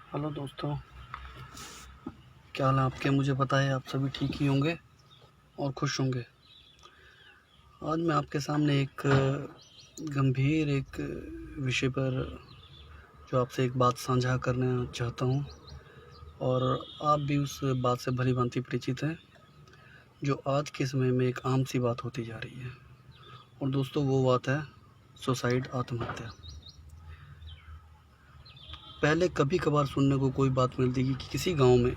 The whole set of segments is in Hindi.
हेलो दोस्तों, क्या हाल है आपके। मुझे पता है आप सभी ठीक ही होंगे और खुश होंगे। आज मैं आपके सामने एक गंभीर विषय पर जो आपसे एक बात साझा करना चाहता हूँ, और आप भी उस बात से भली भांति परिचित हैं जो आज के समय में एक आम सी बात होती जा रही है। और दोस्तों, वो बात है सुसाइड, आत्महत्या। पहले कभी कभार सुनने को कोई बात मिलती कि किसी गांव में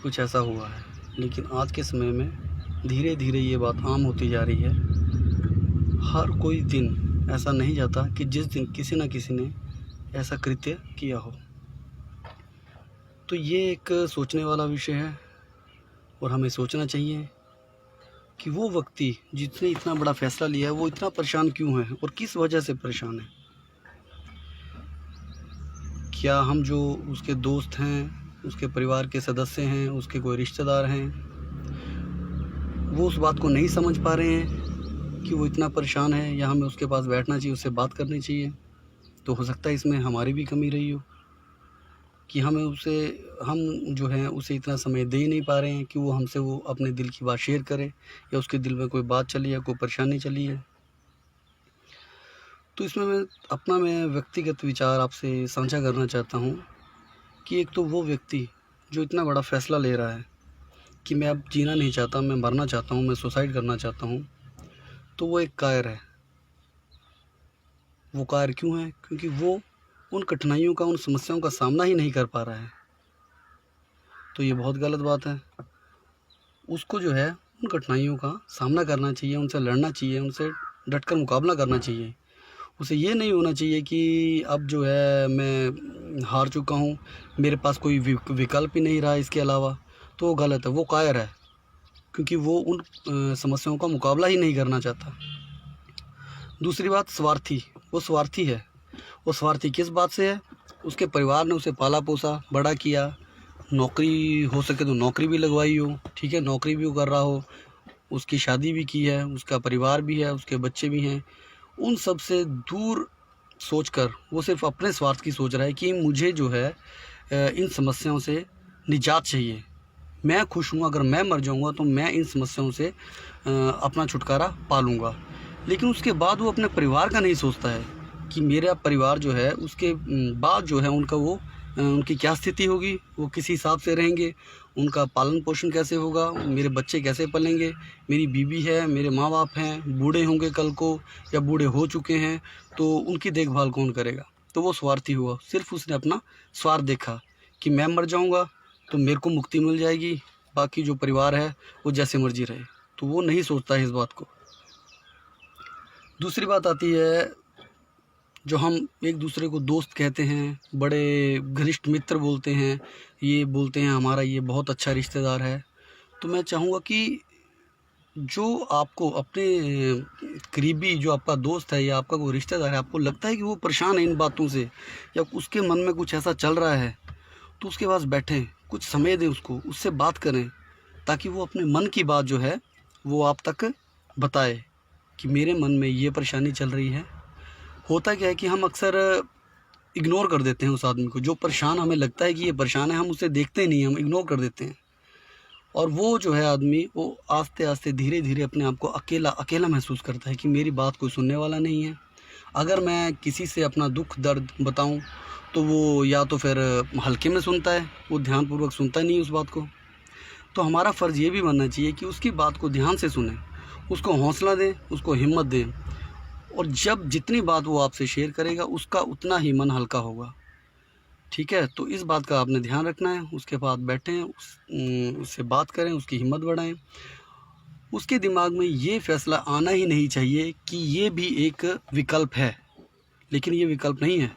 कुछ ऐसा हुआ है, लेकिन आज के समय में धीरे धीरे ये बात आम होती जा रही है। हर कोई दिन ऐसा नहीं जाता कि जिस दिन किसी न किसी ने ऐसा कृत्य किया हो। तो ये एक सोचने वाला विषय है, और हमें सोचना चाहिए कि वो व्यक्ति जिसने इतना बड़ा फैसला लिया है वो इतना परेशान क्यों है और किस वजह से परेशान है। क्या हम जो उसके दोस्त हैं, उसके परिवार के सदस्य हैं, उसके कोई रिश्तेदार हैं, वो उस बात को नहीं समझ पा रहे हैं कि वो इतना परेशान है, या हमें उसके पास बैठना चाहिए, उससे बात करनी चाहिए। तो हो सकता है इसमें हमारी भी कमी रही हो कि हम जो है उसे इतना समय दे ही नहीं पा रहे हैं कि वो हमसे वो अपने दिल की बात शेयर करे, या उसके दिल में कोई बात चली है, कोई परेशानी चली है। तो इसमें मैं व्यक्तिगत विचार आपसे साझा करना चाहता हूँ कि एक तो वो व्यक्ति जो इतना बड़ा फैसला ले रहा है कि मैं अब जीना नहीं चाहता, मैं मरना चाहता हूँ, मैं सुसाइड करना चाहता हूँ, तो वो एक कायर है। वो कायर क्यों है? क्योंकि वो उन कठिनाइयों का, उन समस्याओं का सामना ही नहीं कर पा रहा है। तो ये बहुत गलत बात है। उसको जो है उन कठिनाइयों का सामना करना चाहिए, उनसे लड़ना चाहिए, उनसे डटकर मुकाबला करना चाहिए। उसे ये नहीं होना चाहिए कि अब जो है मैं हार चुका हूँ, मेरे पास कोई विकल्प ही नहीं रहा इसके अलावा। तो वो गलत है, वो कायर है, क्योंकि वो उन समस्याओं का मुकाबला ही नहीं करना चाहता। दूसरी बात, स्वार्थी। वो स्वार्थी है। वो स्वार्थी किस बात से है? उसके परिवार ने उसे पाला पोसा, बड़ा किया, नौकरी हो सके तो नौकरी भी लगवाई हो, ठीक है, नौकरी भी वो कर रहा हो, उसकी शादी भी की है, उसका परिवार भी है, उसके बच्चे भी हैं। उन सब से दूर सोचकर वो सिर्फ अपने स्वार्थ की सोच रहा है कि मुझे जो है इन समस्याओं से निजात चाहिए। मैं खुश हूँ, अगर मैं मर जाऊँगा तो मैं इन समस्याओं से अपना छुटकारा पा लूँगा। लेकिन उसके बाद वो अपने परिवार का नहीं सोचता है कि मेरा परिवार जो है उसके बाद जो है उनकी क्या स्थिति होगी, वो किस हिसाब से रहेंगे, उनका पालन पोषण कैसे होगा, मेरे बच्चे कैसे पलेंगे, मेरी बीवी है, मेरे माँ बाप हैं, बूढ़े होंगे कल को या बूढ़े हो चुके हैं, तो उनकी देखभाल कौन करेगा। तो वो स्वार्थी हुआ। सिर्फ उसने अपना स्वार्थ देखा कि मैं मर जाऊँगा तो मेरे को मुक्ति मिल जाएगी, बाकी जो परिवार है वो जैसे मर्जी रहे। तो वो नहीं सोचता है इस बात को। दूसरी बात आती है, जो हम एक दूसरे को दोस्त कहते हैं, बड़े घनिष्ठ मित्र बोलते हैं, ये बोलते हैं हमारा ये बहुत अच्छा रिश्तेदार है। तो मैं चाहूँगा कि जो आपको अपने करीबी, जो आपका दोस्त है या आपका कोई रिश्तेदार है, आपको लगता है कि वो परेशान है इन बातों से, या उसके मन में कुछ ऐसा चल रहा है, तो उसके पास बैठें, कुछ समय दें उसको, उससे बात करें, ताकि वो अपने मन की बात जो है वो आप तक बताए कि मेरे मन में ये परेशानी चल रही है। होता क्या है कि हम अक्सर इग्नोर कर देते हैं उस आदमी को, जो परेशान हमें लगता है कि ये परेशान है, हम उसे देखते नहीं, हम इग्नोर कर देते हैं। और वो जो है आदमी, वो आस्ते आस्ते धीरे धीरे अपने आप को अकेला अकेला महसूस करता है कि मेरी बात कोई सुनने वाला नहीं है। अगर मैं किसी से अपना दुख दर्द बताऊं तो वो या तो फिर हल्के में सुनता है, वो ध्यानपूर्वक सुनता नहीं उस बात को। तो हमारा फ़र्ज़ ये भी बनना चाहिए कि उसकी बात को ध्यान से सुनें, उसको हौसला दें, उसको हिम्मत दें, और जब जितनी बात वो आपसे शेयर करेगा उसका उतना ही मन हल्का होगा। ठीक है, तो इस बात का आपने ध्यान रखना है। उसके बाद बैठें, उससे बात करें, उसकी हिम्मत बढ़ाएं। उसके दिमाग में ये फ़ैसला आना ही नहीं चाहिए कि ये भी एक विकल्प है, लेकिन ये विकल्प नहीं है।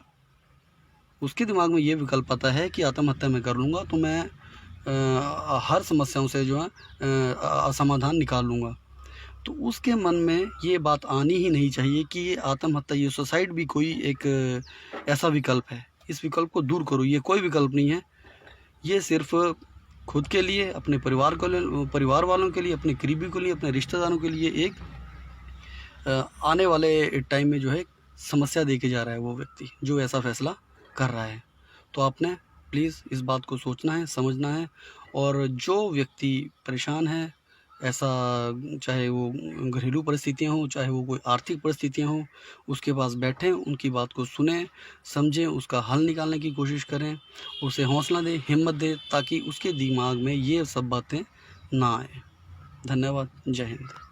उसके दिमाग में ये विकल्प आता है कि आत्महत्या मैं कर लूँगा तो मैं हर समस्याओं से जो है समाधान निकाल लूँगा। तो उसके मन में ये बात आनी ही नहीं चाहिए कि ये आत्महत्या, ये सुसाइड भी कोई एक ऐसा विकल्प है। इस विकल्प को दूर करो, ये कोई विकल्प नहीं है। ये सिर्फ खुद के लिए, अपने परिवार वालों के लिए, अपने करीबी के लिए, अपने रिश्तेदारों के लिए एक आने वाले टाइम में जो है समस्या दे के जा रहा है वो व्यक्ति जो ऐसा फ़ैसला कर रहा है। तो आपने प्लीज़ इस बात को सोचना है, समझना है। और जो व्यक्ति परेशान है, ऐसा चाहे वो घरेलू परिस्थितियाँ हों, चाहे वो कोई आर्थिक परिस्थितियाँ हों, उसके पास बैठें, उनकी बात को सुनें, समझें, उसका हल निकालने की कोशिश करें, उसे हौसला दें, हिम्मत दें, ताकि उसके दिमाग में ये सब बातें ना आएँ। धन्यवाद। जय हिंद।